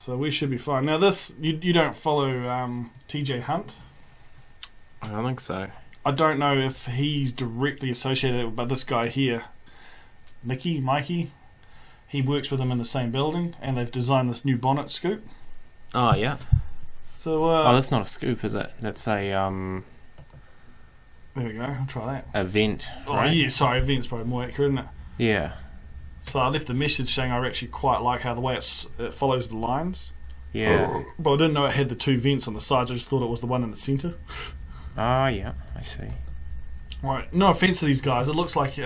So we should be fine. Now this, you don't follow TJ Hunt? I don't think so. I don't know if he's directly associated with this guy here, Mikey. He works with him in the same building, and they've designed this new bonnet scoop. Oh, yeah. So, that's not a scoop, is it? That's a, there we go, I'll try that. a vent, right? Oh, yeah, sorry, vent's probably more accurate, isn't it? Yeah. So I left the message saying I actually quite like how the way it follows the lines. Yeah. But I didn't know it had the two vents on the sides, I just thought it was the one in the centre. Oh, yeah, I see. Right, no offence to these guys, it looks like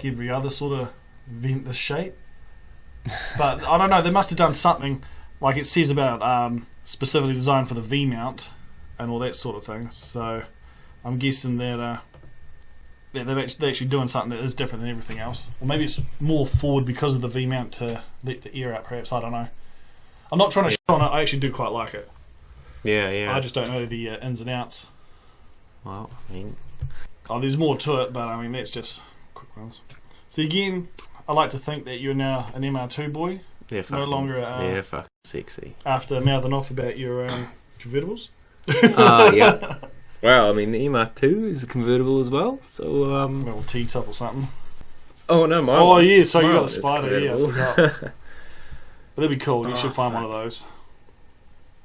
every other sort of vent this shape. But I don't know, they must have done something, like it says about specifically designed for the V-mount and all that sort of thing. So I'm guessing that they're actually doing something that is different than everything else. Or maybe it's more forward because of the V-mount to let the air out, perhaps, I don't know. I'm not trying to shit on it, I actually do quite like it. Yeah. I just don't know the ins and outs. Well, I mean... Oh, there's more to it, but I mean, that's just quick ones. So again, I like to think that you're now an MR2 boy. Yeah, no longer fucking sexy. After mouthing off about your convertibles. Yeah. Well, I mean, the MR2 is a convertible as well, so... Well, T-top or something. Oh, no, mine. Oh, yeah, so you got the is Spider, yeah, I forgot. But that'd be cool, you should find one of those.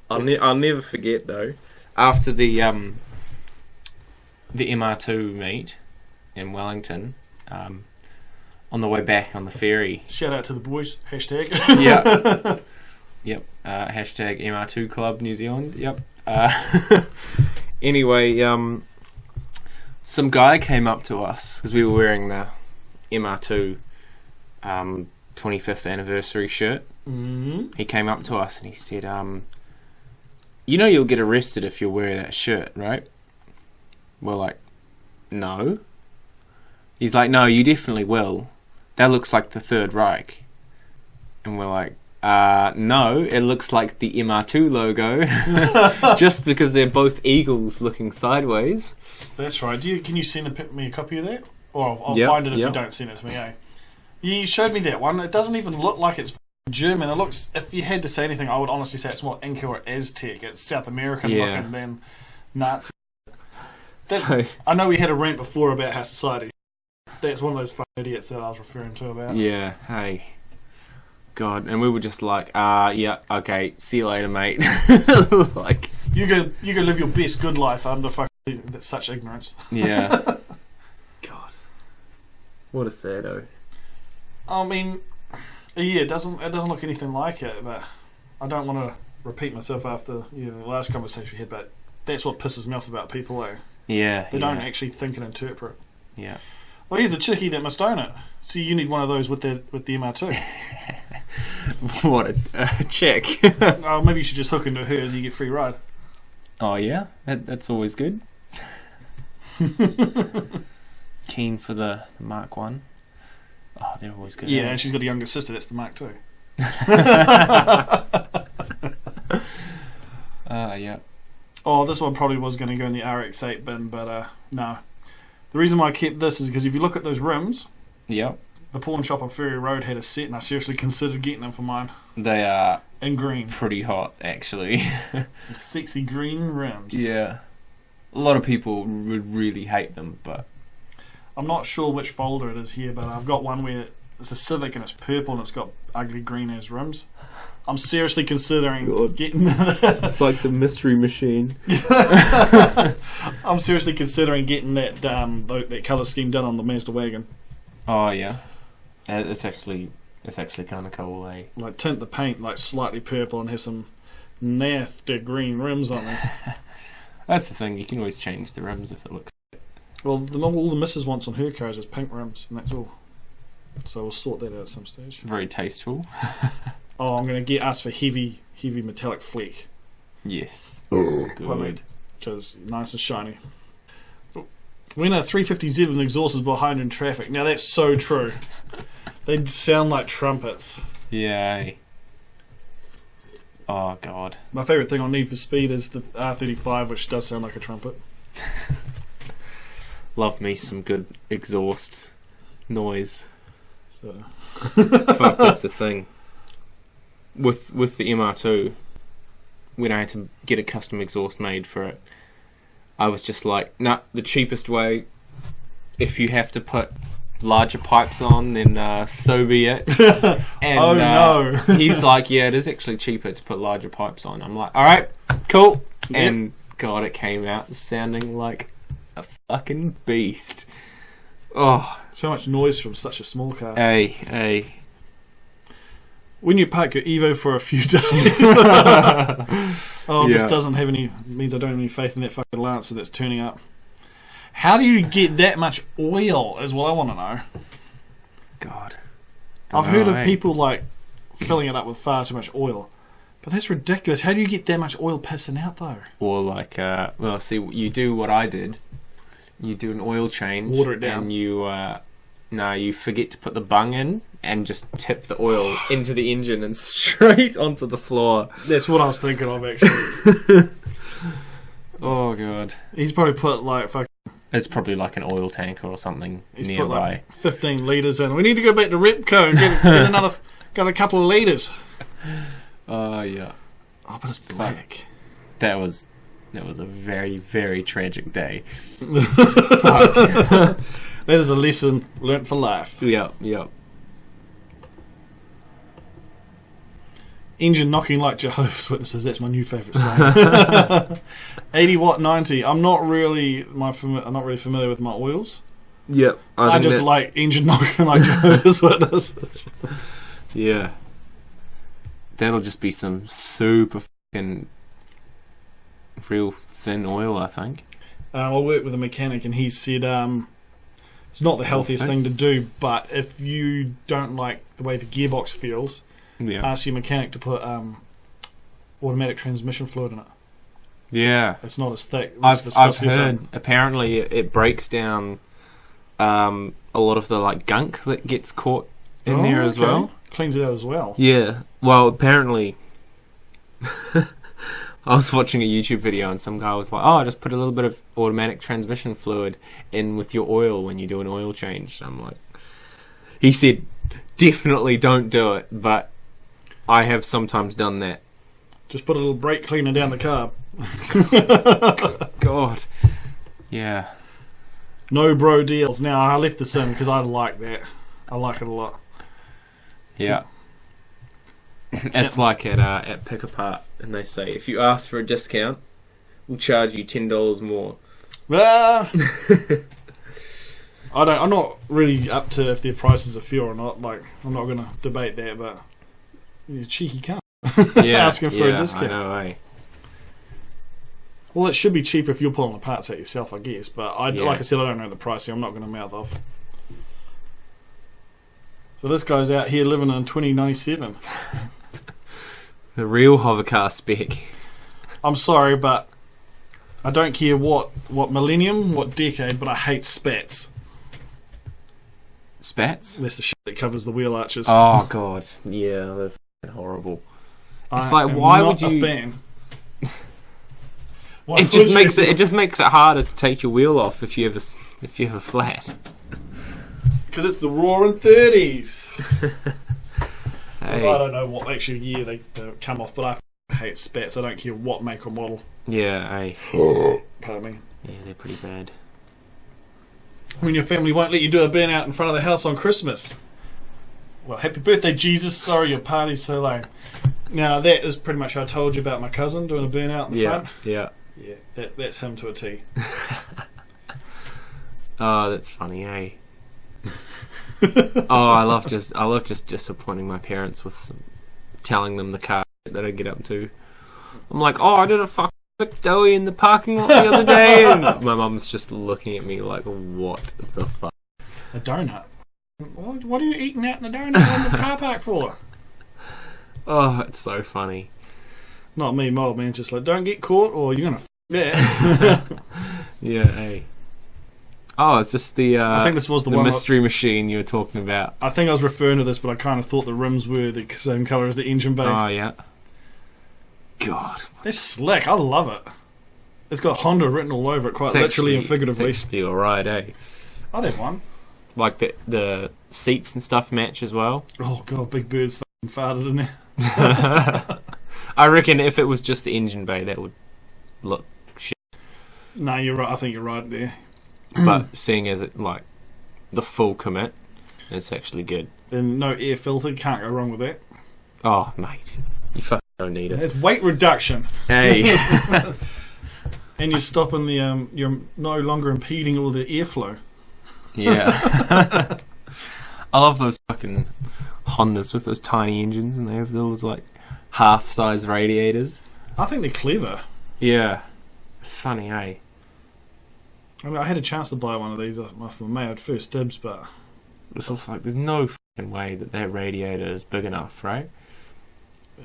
I'll never forget, though, after the MR2 meet in Wellington, on the way back on the ferry. Shout out to the boys, hashtag. Yeah. Yep. Hashtag MR2 Club New Zealand. Yep. Anyway, some guy came up to us because we were wearing the MR2 25th anniversary shirt. Mm-hmm. He came up to us and he said, you know you'll get arrested if you wear that shirt, right? We're like, no. He's like, no, you definitely will. That looks like the Third Reich. And we're like, no, it looks like the MR2 logo. Just because they're both eagles looking sideways. That's right. Can you send me a copy of that? Or I'll find it if you don't send it to me, eh? You showed me that one. It doesn't even look like it's German. It looks, if you had to say anything, I would honestly say it's more Inca or Aztec. It's South American looking than Nazi. I know we had a rant before about how society. That's one of those fucking idiots that I was referring to about. Yeah, hey. God, and we were just like, yeah, okay, see you later, mate. Like, you go live your best good life under fucking such ignorance. Yeah. God, what a sado. I mean, yeah, it doesn't look anything like it, but I don't want to repeat myself after the last conversation we had. But that's what pisses me off about people, eh? Yeah, they don't actually think and interpret. Yeah. Well, here's a chickie that must own it. So you need one of those with the MR2. What a check. Oh, maybe you should just hook into hers and you get free ride. Oh yeah, that's always good. Keen for the Mark 1. Oh, they're always good. Yeah, and she's got a younger sister. That's the Mark 2. Yeah. Oh, this one probably was going to go in the RX-8 bin, but no. The reason why I kept this is because if you look at those rims, yep, the pawn shop on Ferry Road had a set, and I seriously considered getting them for mine. They are in green, pretty hot actually. Some sexy green rims. Yeah, a lot of people would really hate them, but I'm not sure which folder it is here, but I've got one where it's a Civic and it's purple and it's got ugly green as rims. I'm seriously considering getting... It's like the mystery machine. I'm seriously considering getting that colour scheme done on the Mazda wagon. Oh, yeah. It's actually kind of cool, eh? Like, tint the paint, like, slightly purple and have some nasty green rims on it. That's the thing, you can always change the rims if it looks... Well, all the missus wants on her cars is pink rims, and that's all. So we'll sort that out at some stage. Very tasteful. Oh, I'm going to ask for heavy metallic fleck. Yes. Good. Because nice and shiny. When a 350Z exhaust is behind in traffic. Now that's so true. They sound like trumpets. Yeah. Oh, God. My favourite thing on Need for Speed is the R35, which does sound like a trumpet. Love me some good exhaust noise. So. Fuck, that's the thing. with the MR2, when I had to get a custom exhaust made for it, I was just like, nah, the cheapest way, if you have to put larger pipes on, then so be it. And oh no. He's like, yeah, it is actually cheaper to put larger pipes on. I'm like, alright, cool. Yep. And God, it came out sounding like a fucking beast. Oh, so much noise from such a small car. Hey. When you park your Evo for a few days, this doesn't have any, means I don't have any faith in that fucking Lancer that's turning up. How do you get that much oil is what I want to know. God. I've heard of people like filling it up with far too much oil. But that's ridiculous. How do you get that much oil pissing out though? Or like, well, see, you do what I did. You do an oil change. Water it down. And you forget to put the bung in and just tip the oil into the engine and straight onto the floor. That's what I was thinking of actually. Oh God. He's probably put like fucking... It's probably like an oil tanker or something He's nearby. Put like 15 litres in. We need to go back to Repco and get got a couple of litres. Oh yeah. Oh, but it's black. That was a very, very tragic day. That is a lesson learnt for life. Yep. Engine knocking like Jehovah's Witnesses. That's my new favourite song. 80 watt 90. I'm not really familiar with my oils. Yep. I just like engine knocking like Jehovah's Witnesses. Yeah. That'll just be some super fucking real thin oil, I think. I worked with a mechanic and he said it's not the healthiest thing to do, but if you don't like the way the gearbox feels, ask your mechanic to put automatic transmission fluid in it. Yeah. It's not as thick. I've heard apparently it breaks down a lot of the like gunk that gets caught in there as well. Cleans it out as well. Yeah. Well, apparently I was watching a YouTube video and some guy was like, oh, just put a little bit of automatic transmission fluid in with your oil when you do an oil change. I'm like, he said, definitely don't do it, but I have sometimes done that. Just put a little brake cleaner down the carb. God. Yeah. No bro deals. Now, I left this in because I like that. I like it a lot. Yeah. It's like at Pick Apart, and they say, if you ask for a discount, we'll charge you $10 more. I'm not really up to if their prices are fair or not. Like, I'm not going to debate that, but you're a cheeky cunt. Yeah, asking for a discount. I know, eh? Well, it should be cheaper if you're pulling the parts out yourself, I guess. But like I said, I don't know the pricing. I'm not going to mouth off. So this guy's out here living in 2097. The real hovercar spec. I'm sorry, but I don't care what millennium, what decade, but I hate spats. Spats? That's the shit that covers the wheel arches. Oh God, yeah, they're fucking horrible. It's I like, why would a you? Fan. It just makes it harder to take your wheel off if you have a flat. Because it's the roaring 30s. Hey. I don't know what actual year they come off, but I hate spats. I don't care what make or model. Yeah, hey. Pardon me. Yeah, they're pretty bad. When your family won't let you do a burnout in front of the house on Christmas. Well, happy birthday, Jesus. Sorry your party's so lame. Now, that is pretty much how I told you about my cousin doing a burnout in front. Yeah. Yeah, that's him to a T. Oh, that's funny, eh? Oh, I love just disappointing my parents with telling them the car that I get up to. I'm like, oh, I did a fucking doughy in the parking lot the other day, and my mum's just looking at me like, what the fuck? A donut? What are you eating out in the donut in the car park for? Oh, it's so funny. Not me, my old man's just like, don't get caught or you're gonna f*** that. Yeah, hey. Oh, is this the I think this was the one mystery machine you were talking about? I think I was referring to this, but I kind of thought the rims were the same colour as the engine bay. Oh, yeah. God. They're slick. I love it. It's got Honda written all over it, quite literally and figuratively. It's actually alright, eh? I'd have one. Like the seats and stuff match as well. Oh, God, Big Bird's farted in there. I reckon if it was just the engine bay, that would look shit. No, you're right. I think you're right there. But seeing as it like the full commit, it's actually good. Then no air filter, can't go wrong with that. Oh, mate, you fucking don't need it. It's weight reduction. Hey. And you're stopping the you're no longer impeding all the airflow. Yeah. I love those fucking Hondas with those tiny engines, and they have those like half-size radiators. I think they're clever. Yeah. Funny, eh? I mean, I had a chance to buy one of these off my mate at first dibs, but It's also like there's no fucking way that radiator is big enough, right?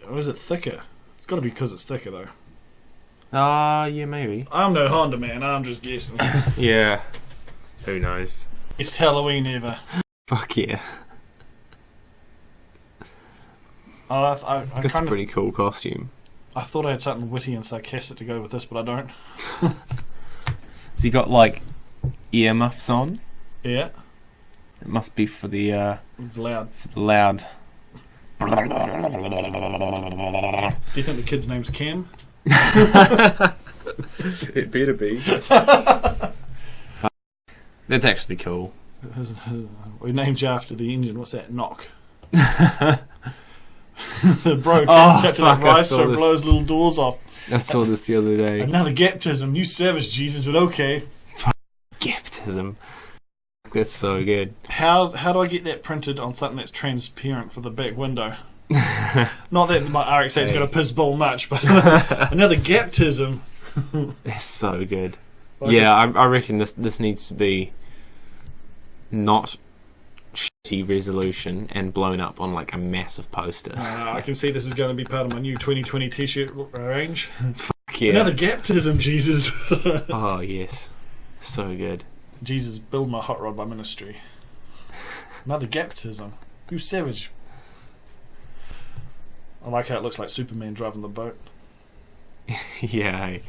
or is it thicker? It's got to be because it's thicker, though. Yeah, maybe. I'm no Honda man. I'm just guessing. Yeah. Who knows? It's Halloween ever. Fuck yeah. I It's a kind pretty cool costume. I thought I had something witty and sarcastic to go with this, but I don't. Has he got like earmuffs on? Yeah, It must be for the it's loud. loud. Do you think the kid's name's Cam? It better be. That's actually cool. We named you after the engine. What's that? Knock. Bro, Oh, checked it fuck, up I right saw so it this. blows little doors off. I saw this the other day. Another Gaptism. You savage, Jesus, but okay. Gaptism. That's so good. How do I get that printed on something that's transparent for the back window? Not that my RX-8 is going to piss ball much, but another Gaptism. That's so good. Like Yeah, I reckon this needs to be not shitty resolution and blown up on like a massive poster. I can see this is going to be part of my new 2020 t-shirt range. Fuck yeah. Another Gaptism, Jesus. Oh yes, so good. Jesus, build my hot rod by ministry. Another Gaptism. You savage. I like how it looks like Superman driving the boat. Yeah. Hey.